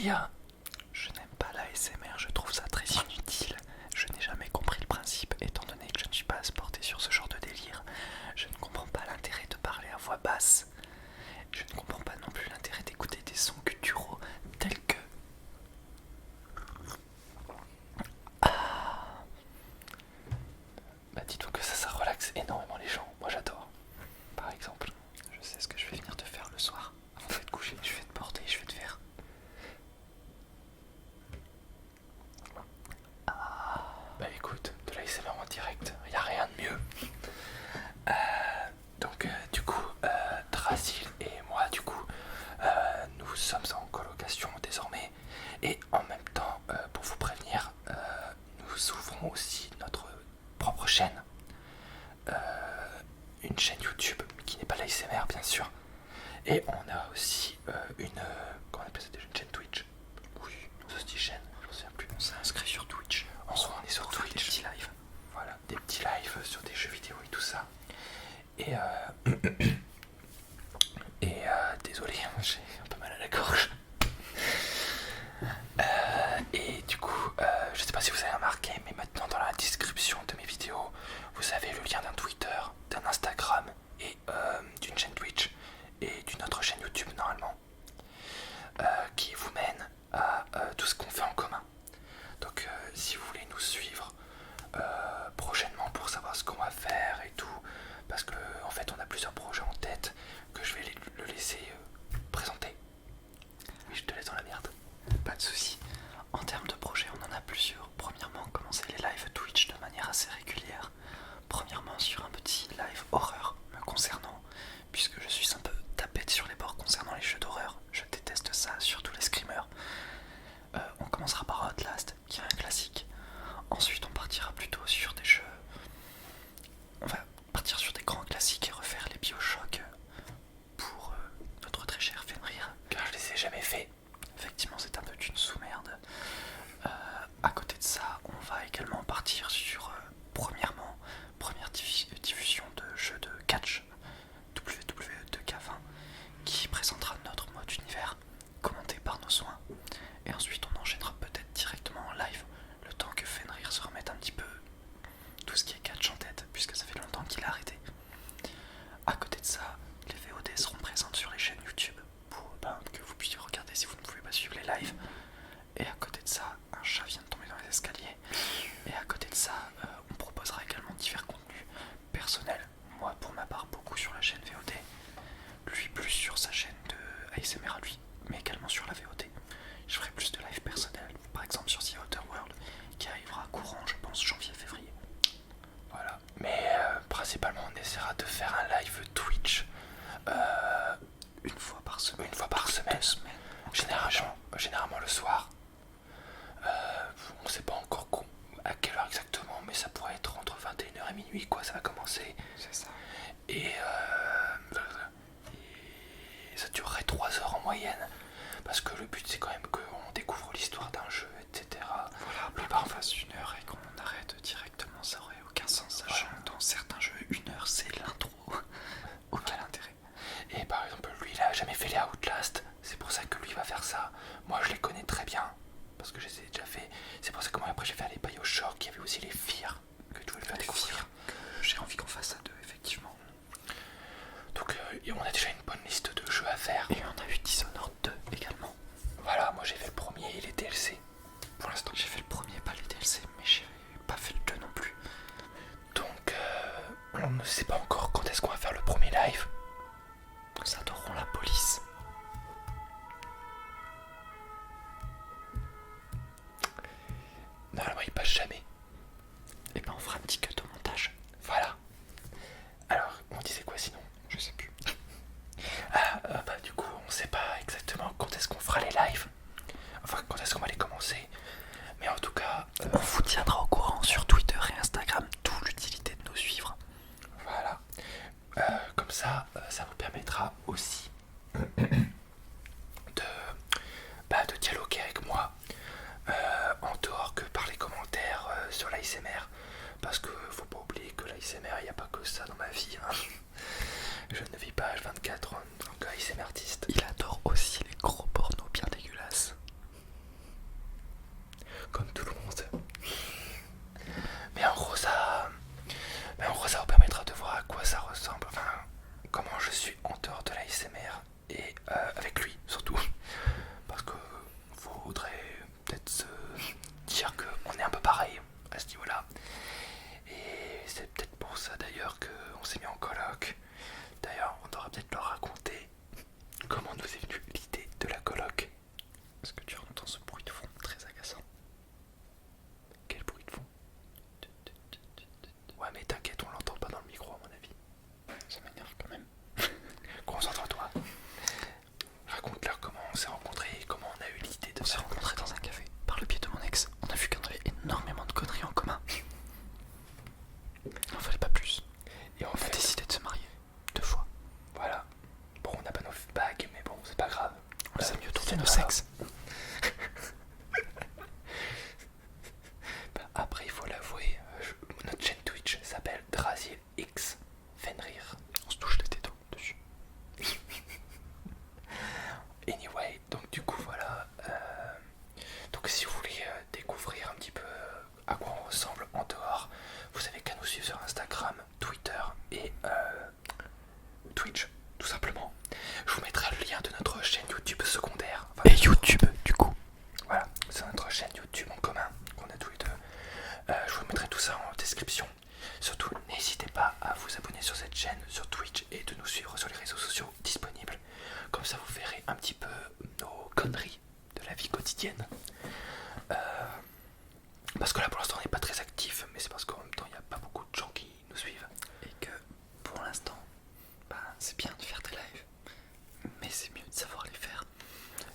dire. Je n'aime pas l'ASMR, je trouve ça très inutile. Je n'ai jamais compris le principe, étant donné que je ne suis pas porté sur ce genre de délire. Je ne comprends pas l'intérêt de parler à voix basse. Je ne comprends pas non plus l'intérêt d'écouter des sons gutturaux tels que... Bah dis-donc que ça relaxe énormément les gens. Moi j'adore. Par exemple. Je sais ce que je vais venir te faire le soir. Avant de te coucher, je vais te porter, je vais te faire... Bah écoute, de l'ASMR en direct, y a rien de mieux. Donc du coup, Drasil et moi du coup, nous sommes en colocation désormais. Et en même temps, pour vous prévenir, nous ouvrons aussi notre propre chaîne. Une chaîne YouTube qui n'est pas l'ASMR bien sûr. Et on a aussi comment on appelle ça déjà, une chaîne Twitch. Oui, ça se dit chaîne, je ne sais plus. On s'est inscrit sur Twitch. On est sur Twitch. Des petits lives. Voilà, des petits lives sur des jeux vidéo et tout ça. Et désolé, j'ai un peu mal à la gorge. Et du coup, je sais pas si vous avez remarqué, mais maintenant dans la description de mes vidéos, vous avez le lien d'un Twitter, d'un Instagram et d'une chaîne Twitch et d'une autre chaîne YouTube normalement, qui vous mène à tout ce qu'on fait en commun. Donc si vous voulez nous suivre prochainement pour savoir ce qu'on va faire et tout, parce que en fait on a plusieurs projets en tête que je vais le laisser présenter. Oui, je te laisse dans la merde. Pas de soucis. En termes de projets, on en a plusieurs. Premièrement, commencer les lives Twitch de manière assez régulière. Premièrement, sur un petit live horreur me concernant, puisque je suis un peu tapette sur les bords concernant les jeux d'horreur. Je déteste ça, surtout les screamers. On commencera par Outlast, qui est un classique. Ensuite, on partira plutôt sur des jeux... On va partir sur des grands classiques et refaire les Bioshock pour notre très cher Fenrir. Car je les ai jamais fait. Effectivement, c'est un peu d'une sous-merde. À côté de ça, on va également partir sur, premièrement, première diffusion de jeux de catch WWE 2K20 qui présentera notre mode univers commenté par nos soins. Et ensuite, on enchaînera peut-être directement en live, le temps que Fenrir se remette un petit peu tout ce qui est catch en tête, puisque ça fait longtemps qu'il a arrêté. À côté de ça, les VOD seront présentes sur les chaînes YouTube pour que vous puissiez regarder si vous ne pouvez pas suivre les lives. Et à côté de ça, un chat vient de tomber dans les escaliers. Et à côté de ça, on proposera également divers contenus personnels. Moi, pour ma part, beaucoup sur la chaîne VOD. Lui, plus sur sa chaîne de ASMR à lui, mais également sur la VOD. Je ferai plus de live personnels, par exemple sur The Outer World, qui arrivera courant, je pense, janvier-février. Voilà. Mais principalement, on essaiera de faire un live Twitch une fois par semaine. Une fois par semaine. 2 semaines. Généralement le soir. On sait pas encore à quelle heure exactement, mais ça pourrait être entre 21h et minuit, quoi, ça va commencer. C'est ça. Et ça durerait 3 heures en moyenne. Parce que le but c'est quand même qu'on découvre l'histoire d'un jeu, etc. Voilà, mais qu'on fasse 1 heure et qu'on arrête directement, ça aurait aucun sens, sachant que dans certains jeux, 1 heure c'est l'intro. Aucun intérêt. Et par exemple, lui il a jamais fait les Outlast, c'est pour ça que lui va faire ça. Moi je les connais très bien, parce que je les ai déjà fait. C'est pour ça que moi après j'ai fait les Bioshock, il y avait aussi les Fear, que tu voulais faire découvrir. J'ai envie qu'on fasse à 2, effectivement. Donc on a déjà une bonne liste de jeux à faire. Et on a eu Dishonored 2 également. Voilà, moi j'ai fait le premier et les DLC. Pour l'instant j'ai fait le premier, pas les DLC, mais j'ai pas fait le 2 non plus. Donc on ne sait pas encore quand est-ce qu'on va faire le premier live. Nous adorons la police. Normalement il passe jamais. Et ben on fera un petit cut au montage. Voilà. Alors, on disait quoi sinon? Je sais plus. Bah du coup on sait pas exactement quand est-ce qu'on fera les lives. Enfin quand est-ce qu'on va les commencer. Mais en tout cas on vous tiendra au courant sur Twitter et Instagram, d'où l'utilité de nous suivre. Voilà. Comme ça, ça vous permettra aussi de dialoguer avec moi en dehors que par les commentaires sur l'ASMR. Parce que faut pas oublier que l'ASMR, il n'y a pas que ça dans ma vie. Hein. Je ne vis pas H24 en tant qu'ASMR artiste. Il adore aussi les gros pornos bien dégueulasses. qu'on s'est mis en coloc. D'ailleurs, on devra peut-être leur raconter comment nous est venue l'idée de la coloc. Est-ce que tu entends ce bruit de fond très agaçant? Quel bruit de fond? Ouais, mais t'inquiète, on l'entend pas dans le micro à mon avis. Ça m'énerve quand même. Concentre-toi. Raconte-leur comment on s'est rencontrés et comment on a eu l'idée de On s'est rencontrés dans un café par le biais de mon ex. On a vu qu'on avait énormément de conneries en commun. Il n'en fallait pas plus. Et On a décidé de se marier 2 fois. Voilà. Bon, on n'a pas nos bagues, mais bon, c'est pas grave. On s'est mis autour de c'est nos pas sexes. Après, il faut l'avouer, notre chaîne Twitch s'appelle Drasil X Fenrir. On se touche les tétons dessus. Anyway, donc du coup voilà. Donc si vous voulez découvrir un petit peu à quoi on ressemble en dehors, vous avez qu'à nous suivre sur Instagram, Twitter et Twitch, tout simplement. Je vous mettrai le lien de notre chaîne YouTube secondaire. Enfin, Et YouTube, du coup. voilà, c'est notre chaîne YouTube en commun qu'on a tous les deux. Je vous mettrai tout ça en description. Surtout, n'hésitez pas à vous abonner sur cette chaîne, sur Twitch et de nous suivre sur les réseaux sociaux disponibles. Comme ça, vous verrez un petit peu nos conneries de la vie quotidienne. Parce que là, pour l'instant, on n'est pas très actif, mais c'est parce qu'en même temps, il n'y a pas beaucoup de gens qui nous suivent. Et que pour l'instant, c'est bien de faire des lives, mais c'est mieux de savoir les faire.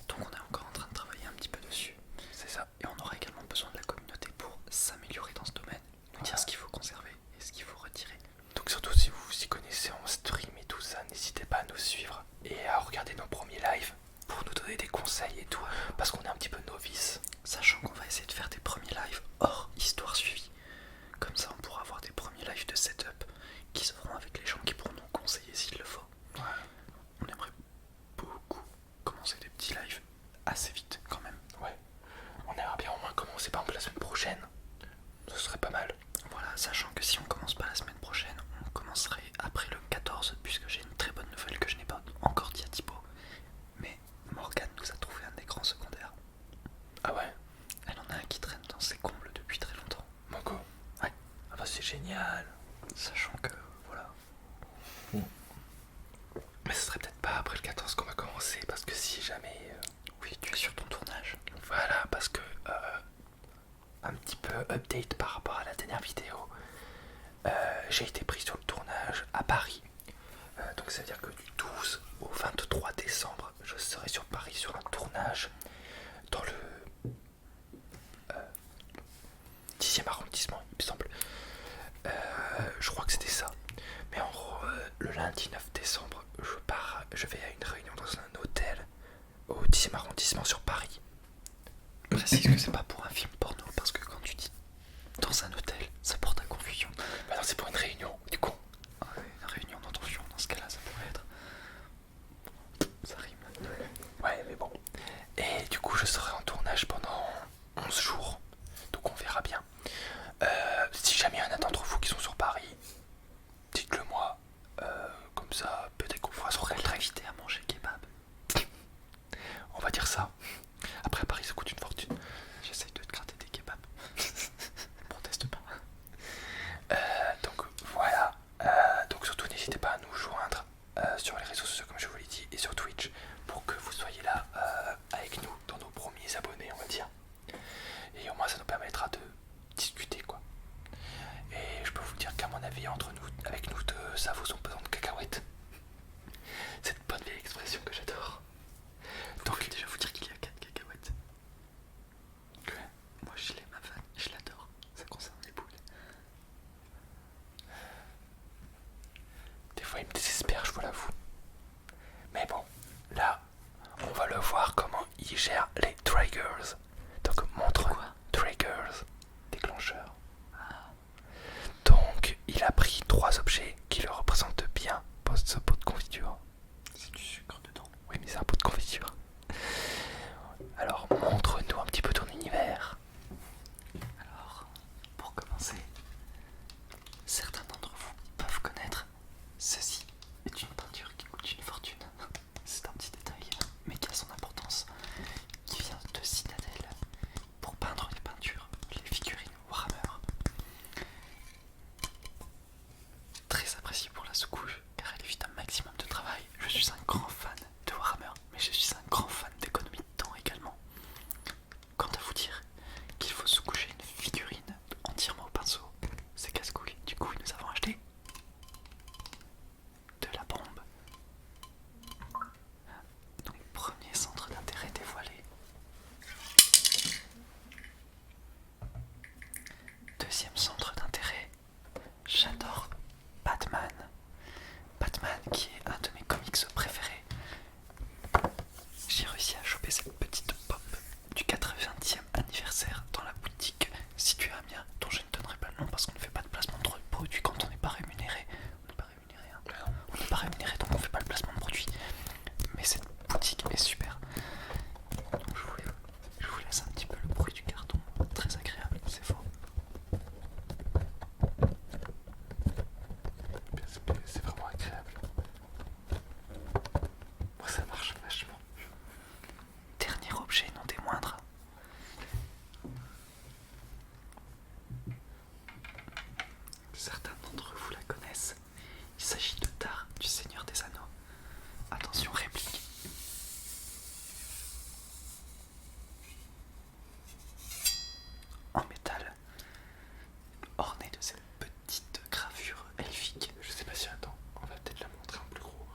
Donc on est encore en train de travailler un petit peu dessus. C'est ça. Et on aura également besoin de la communauté pour s'améliorer dans ce domaine, nous dire ce qu'il faut conserver et ce qu'il faut retirer. Donc surtout, si vous vous y connaissez en stream et tout ça, n'hésitez pas à nous suivre et à regarder nos premiers lives pour nous donner des conseils et tout, parce qu'on est un petit peu novices. Sachant qu'on va essayer de faire des premiers lives hors histoire suivie. Comme ça, on pourra avoir des premiers lives de setup qui se feront avec les gens qui pourront nous conseiller s'il le faut. Ouais. On aimerait beaucoup commencer des petits lives assez vite quand même. Ouais. On aimerait bien au moins commencer par exemple la semaine prochaine. Ce serait pas mal. Voilà, sachant que si on commence pas la semaine prochaine, on commencerait après le 14, puisque j'ai une très bonne nouvelle que je n'ai pas encore dit à Thibaut. Mais Morgane nous a trouvé un écran secondaire. Ah ouais? Elle en a un qui traîne dans ses combles depuis très longtemps. Moko? Ouais. Ah bah c'est génial. Sachant que, voilà. Mais ce serait peut-être pas après le 14 qu'on va commencer, parce que si jamais... Oui, tu es sur ton tournage. Voilà, parce que... un petit peu update par rapport à la dernière vidéo. J'ai été pris sur le tournage à Paris. Donc ça veut dire que du 12 au 23 décembre, je serai sur Paris sur un tournage dans le 10e arrondissement, il me semble. Je crois que c'était ça. Mais en gros, le lundi 9 décembre, je vais à une réunion dans un hôtel au 10e arrondissement sur Paris. Précise que c'est pas pour un film porno, parce que quand tu dis dans un hôtel, ça porte à confusion. Bah non, c'est pour une réunion, du coup. Une réunion d'intention, dans ce cas-là, ça pourrait être. Ça rime. Ouais, mais bon. Et du coup, je serai en tournage qui est un de mes comics préférés. J'ai réussi à choper cette petite pop du 80e anniversaire dans la boutique située à Amiens, dont je ne donnerai pas le nom parce qu'on ne fait pas de placement de produit quand on n'est pas rémunéré. On n'est pas rémunéré, hein. On n'est pas rémunéré, donc on ne fait pas le placement de produit. Mais cette boutique est super. Donc je vous laisse un petit peu le bruit du carton, très agréable, c'est faux. C'est vraiment agréable. Moi ça marche vachement. Dernier objet, non des moindres. Certains d'entre vous la connaissent. Il s'agit de Tar du Seigneur des Anneaux. Attention, réplique. En métal, orné de cette petite gravure elfique. Je sais pas si attends, on va peut-être la montrer en plus gros.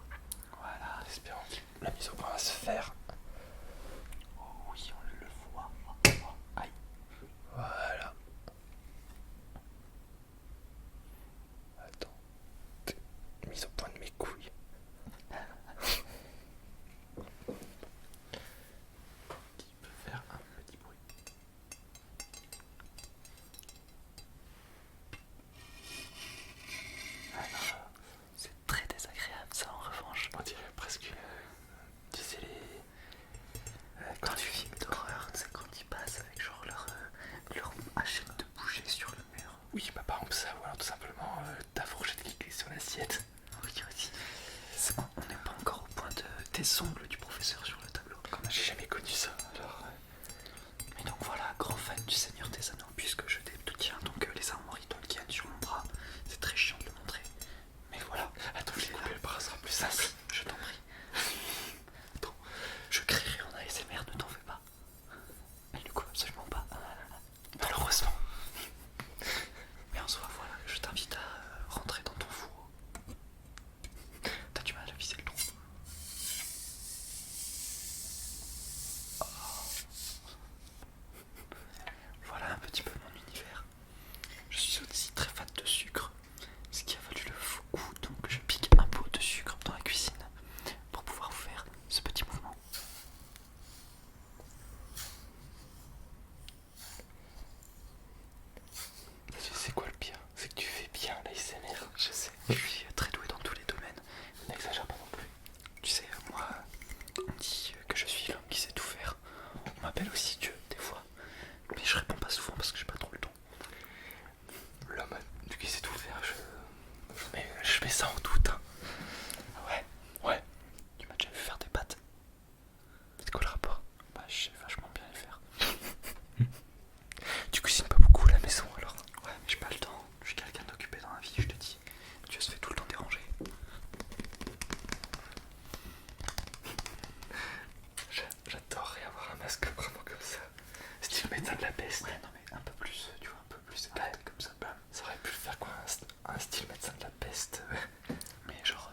Voilà. Espérons que la mise au point va se faire. Oh oui, on le voit. Aïe. Voilà. Attends. Mise au point de mes couilles. Qui peut faire un petit bruit. Alors, c'est très désagréable ça en revanche. On dirait presque, tu sais Dans les films d'horreur, c'est quand ils passent avec genre leur machine de bouger sur le mur. oui, bah par exemple ça, ou alors tout simplement ta fourchette qui glisse sur l'assiette. Oui, aussi. On n'est pas encore au point des ongles du professeur sur le tableau. Quand même. J'ai jamais connu ça. Alors, Mais donc voilà, grand fan du Seigneur des Anneaux, puisque je détiens donc les armoiries Tolkien sur mon bras. C'est très chiant de le montrer. Mais voilà. attends, je vais couper le bras, ça sera plus Ça, simple. je t'en prie. Attends, je crierai en ASMR, ne t'en fais pas. Elle ne coupe absolument pas. Malheureusement. Mais en soi, voilà, je t'invite à rentrer dans ton four. T'as du mal à viser le trou. Voilà un petit peu mon univers. Je suis aussi très fan de sucre, ce qui a valu le faux coup, donc je pique un pot de sucre dans la cuisine pour pouvoir vous faire ce petit mouvement. Tu sais quoi le pire? C'est que tu fais bien l'ASMR. Je sais, je suis très doué dans tous les domaines. N'exagère pas non plus. Tu sais, moi, on dit que je suis l'homme qui sait tout faire. On m'appelle aussi Dieu, des fois. Mais je réponds pas souvent parce que j'ai pas trop le temps. L'homme qui sait tout faire, je mets ça en doute. Hein. Ouais, Ouais. tu m'as déjà vu faire des pâtes? C'est quoi le rapport? Bah, je sais vachement bien les faire. Tu cuisines pas beaucoup à la maison alors? Ouais, mais j'ai pas le temps. Je suis quelqu'un d'occupé dans la vie, je te dis. Dieu se fait tout le temps déranger. J'adorerais avoir un masque vraiment comme ça. Style médecin de la peste. Ouais, non, mais un peu plus, tu vois, un peu plus éclaté comme ça. Bam. Ça aurait pu le faire quoi, un style médecin de la peste. Mais genre,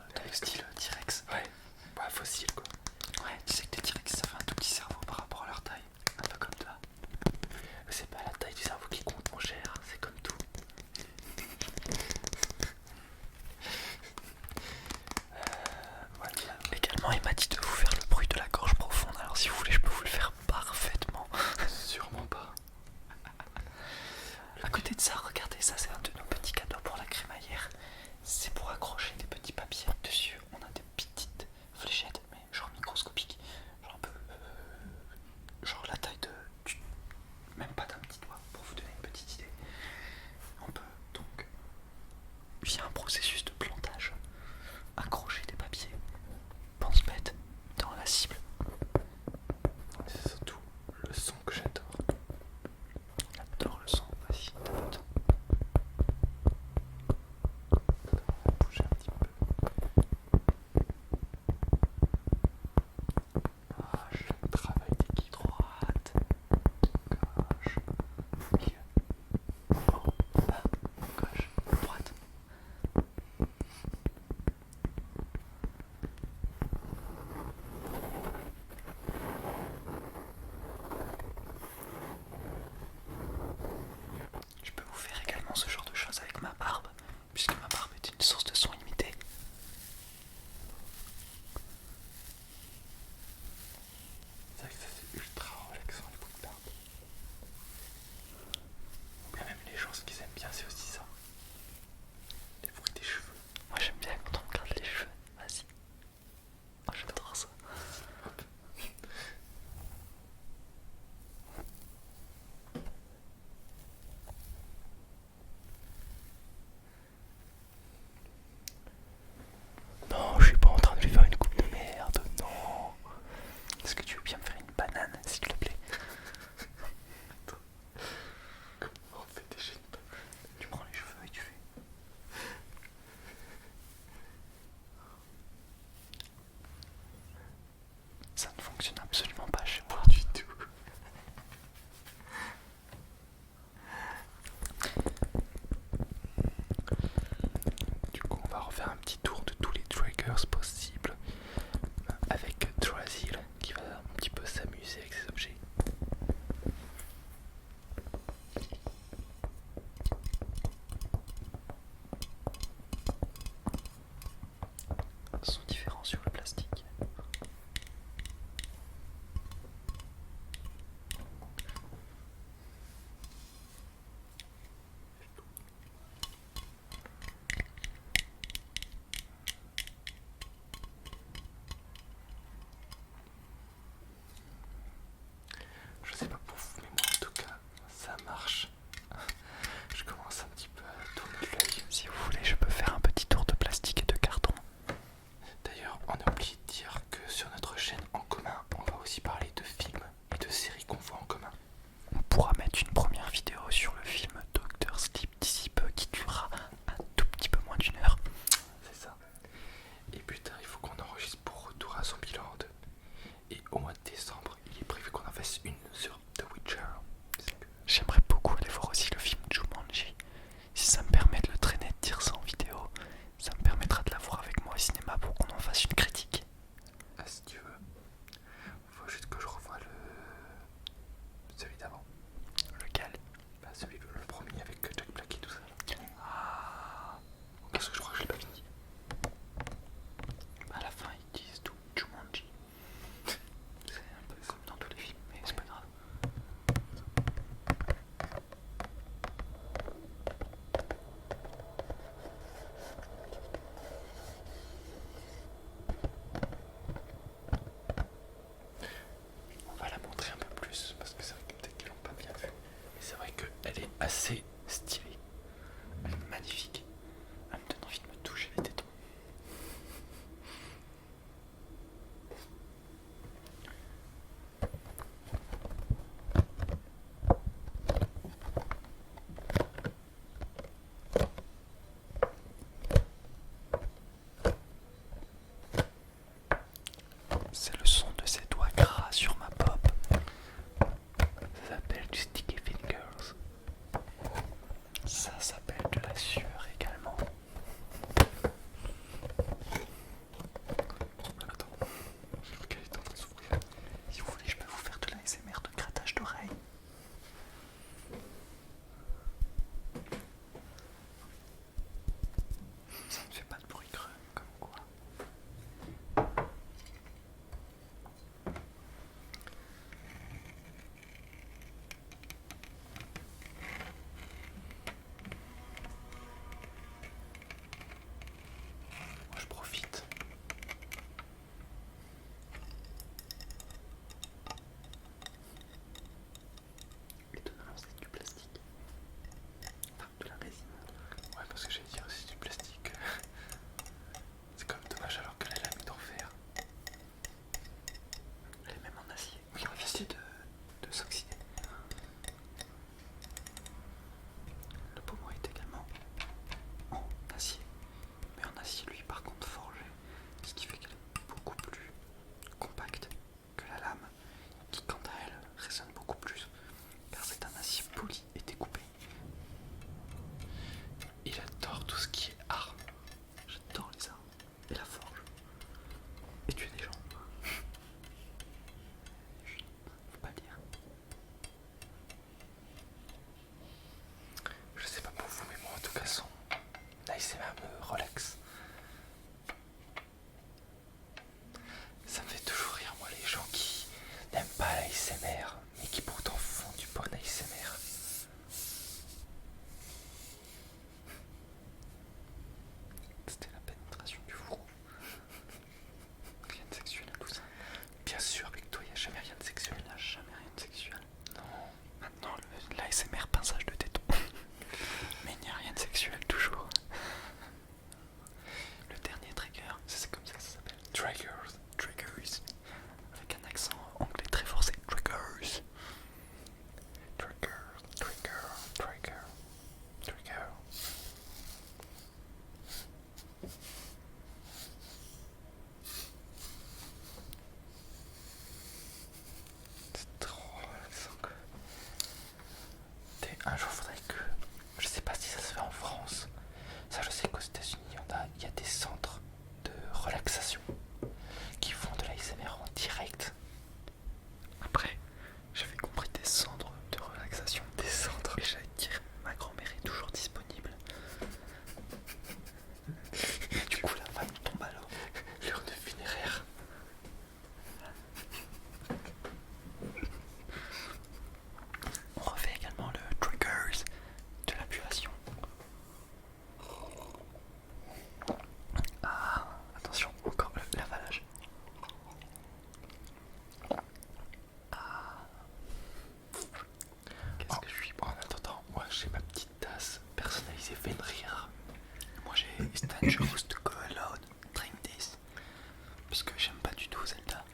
parce que j'aime pas du tout Zelda.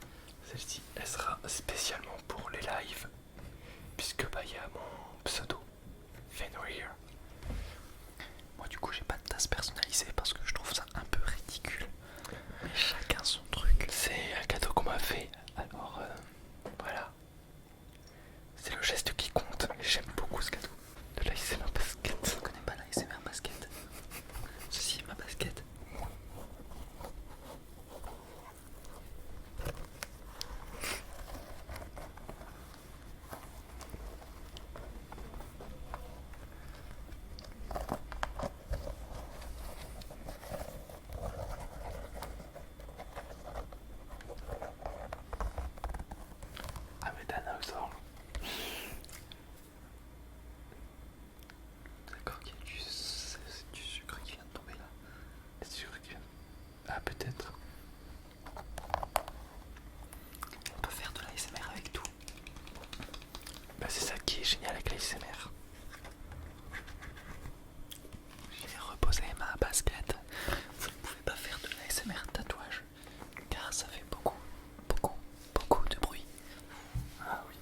Celle-ci, elle sera spécialement pour les lives, puisque bah il y a mon pseudo, Fenrir. Moi du coup j'ai pas de tasse personnalisée parce que je trouve ça un peu ridicule. Mais chacun son truc. C'est un cadeau qu'on m'a fait, alors voilà. C'est le geste qui compte, j'aime beaucoup ce cadeau. De l'ASMR basket. Je connais pas la ASMR basket. Ceci est ma basket. I'm a dinosaur. D'accord qu'il y a du sucre qui vient de tomber là. Est-ce que tu viens? Ah peut-être. On peut faire de la ASMR avec tout. Bah c'est ça qui est génial avec l'ASMR. J'ai reposé ma basket. Vous ne pouvez pas faire de la ASMR tatouage car ça fait beaucoup de bruit. Ah oui.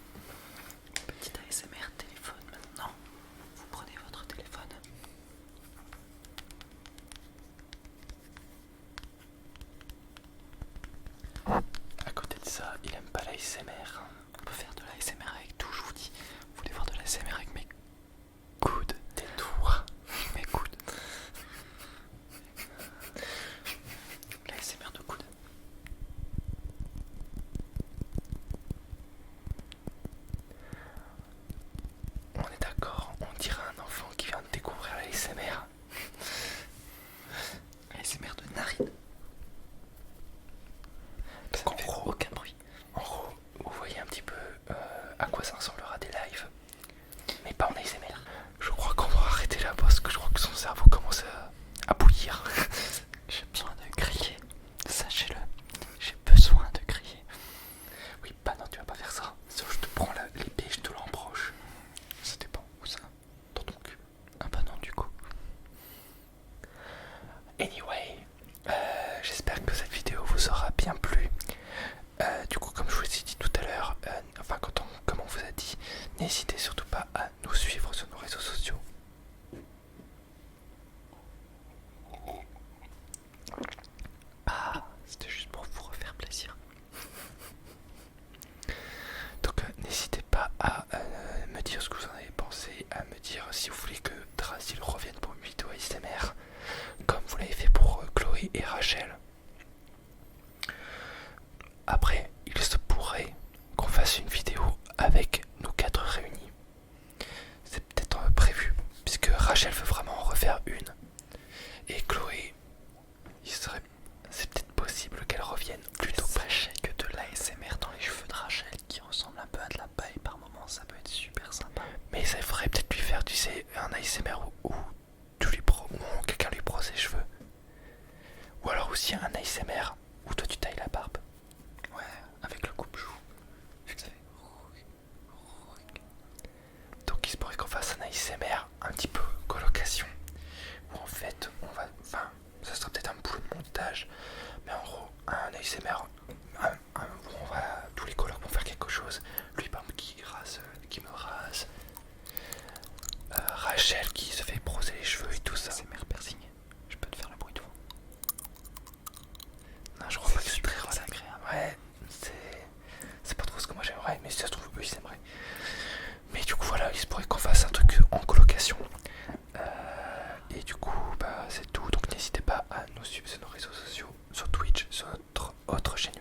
Petit ASMR téléphone maintenant. Vous prenez votre téléphone. À côté de ça, il aime pas l'ASMR. On peut faire de la ASMR avec tout, je vous dis. Vous voulez voir de la ASMR avec mes coudes? Tais-toi. Mes coudes. La ASMR de coudes. On est d'accord, on dirait un enfant qui vient de découvrir l'ASMR. ASMR de narine. Ça Donc, ne fait aucun bruit. En gros, vous voyez un petit peu à quoi ça ressemblera des lives, mais pas en ASMR. Je crois qu'on va arrêter là parce que je crois que son cerveau commence à bouillir. J'ai besoin de crier. Sachez-le. J'ai besoin de crier. Oui, bah non, tu vas pas faire ça. Sauf je te prends l'épée et je te l'embroche. Ça dépend où ça. Dans ton cul. Ah bah non du coup. Anyway, j'espère que cette vidéo vous aura bien plu. Du coup, comme je vous ai dit tout à l'heure, comme on vous a dit, n'hésitez surtout pas à nous suivre sur nos réseaux sociaux. Ah, c'était juste pour vous refaire plaisir. Donc n'hésitez pas à me dire ce que vous en avez pensé, à me dire si vous voulez que Drasil revienne pour une vidéo ASMR, comme vous l'avez fait pour Chloé et Rachel. Après, il se pourrait qu'on fasse une vidéo avec nous 4 réunis. C'est peut-être prévu, puisque Rachel veut vraiment en refaire une. Et Chloé, c'est peut-être possible qu'elle revienne plus tôt. Sachez que de l'ASMR dans les cheveux de Rachel qui ressemble un peu à de la paille par moment, ça peut être super sympa. Mais ça ferait peut-être lui faire, tu sais, un ASMR où quelqu'un lui brosse ses cheveux. Ou alors aussi un ASMR où toi tu tailles la barbe. Ouais, avec le coupe-joue. Vu que ça fait... Donc il se pourrait qu'on fasse un ASMR un petit peu colocation. Où en fait on va... Enfin, ça sera peut-être un boulot de montage. Mais en gros, un ASMR où on va... Tous les colocs vont faire quelque chose. Lui par exemple qui me rase. Rachel qui se fait brosser les cheveux et tout ça. ASMR piercing. Je peux te faire le bruit de fond. Non, je crois pas que c'est super très relax. agréable. Ouais, c'est pas trop ce que moi j'aimerais, mais si ça se trouve eux ils aimeraient. Mais du coup voilà, il se pourrait qu'on fasse un truc en colocation. Et du coup bah c'est tout, donc n'hésitez pas à nous suivre sur nos réseaux sociaux, sur Twitch, sur notre autre chaîne